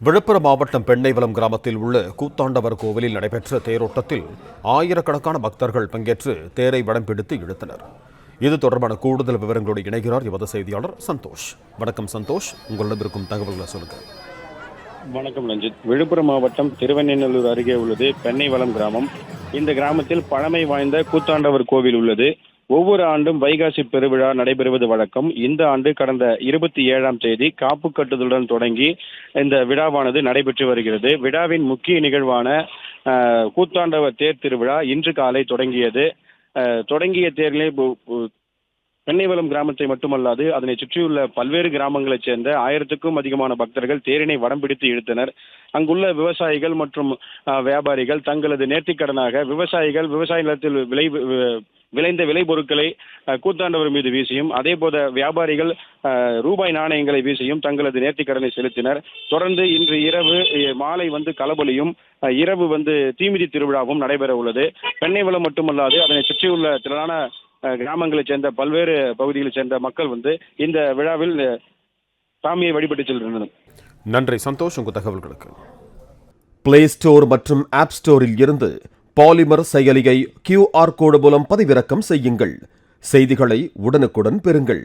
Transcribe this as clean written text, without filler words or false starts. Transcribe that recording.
விழுப்புரம் மாவட்டம் பெண்ணைவலம் கிராமத்தில் உள்ள கூத்தாண்டவர் கோவிலில் நடைபெற்ற தேரோட்டத்தில் ஆயிரக்கணக்கான பக்தர்கள் பங்கேற்று தேரை வடம் பிடித்து இழுத்தனர். இது தொடர்பான கூடுதல் விவரங்களோடு இணைகிறார் எமது செய்தியாளர் சந்தோஷ். வணக்கம் சந்தோஷ், உங்களிடம் இருக்கும் தகவல்களை சொல்லுங்க. வணக்கம் ரஞ்சித். விழுப்புரம் மாவட்டம் திருவெண்ணெய்நல்லூர் அருகே உள்ளது பெண்ணைவலம் கிராமம். இந்த கிராமத்தில் பழமை வாய்ந்த கூத்தாண்டவர் கோவில் உள்ளது. ஒவ்வொரு ஆண்டும் வைகாசி பெருவிழா நடைபெறுவது வழக்கம். இந்த ஆண்டு கடந்த 27ஆம் தேதி காப்பு கட்டுதலுடன் தொடங்கி இந்த விழாவானது நடைபெற்று வருகிறது. விழாவின் முக்கிய நிகழ்வான கூத்தாண்டவர் தேர் திருவிழா இன்று காலை தொடங்கியது. தொடங்கிய தேரிலே பெண்ணைவலம் கிராமத்தை மட்டுமல்லாது அதனை சுற்றியுள்ள பல்வேறு கிராமங்களைச் சேர்ந்த 1000க்கும் அதிகமான பக்தர்கள் தேரினை வடம் பிடித்து இழுத்தனர். அங்குள்ள விவசாயிகள் மற்றும் வியாபாரிகள் தங்களது நேர்த்திக்கடனாக விவசாய நிலத்தில் விளைந்த விளைபொருட்களை கூத்தாண்டவர் மீது வீசியும், அதே போல வியாபாரிகள் ரூபாய் நாணயங்களை வீசியும் தங்களது நேர்த்திக்கடனை செலுத்தினர். தொடர்ந்து இன்று இரவு மாலை கலபொலியும் இரவு தீமிதி திருவிழாவும் நடைபெற உள்ளது. பெண்ணைவலம் மட்டுமல்லாது அதனை சுற்றியுள்ள திரளான கிராமங்களைச் சேர்ந்த பல்வேறு பகுதிகளைச் சேர்ந்த மக்கள் இந்த விழாவில் சாமியை வழிபட்டு செல்கின்றனர். நன்றி சந்தோஷ், உங்கள் தகவல்களுக்கு. பிளே ஸ்டோர் மற்றும் ஆப் ஸ்டோரில் இருந்து பாலிமர் செயலியை QR கோடு மூலம் பதிவிறக்கம் செய்யுங்கள். செய்திகளை உடனுக்குடன் பெறுங்கள்.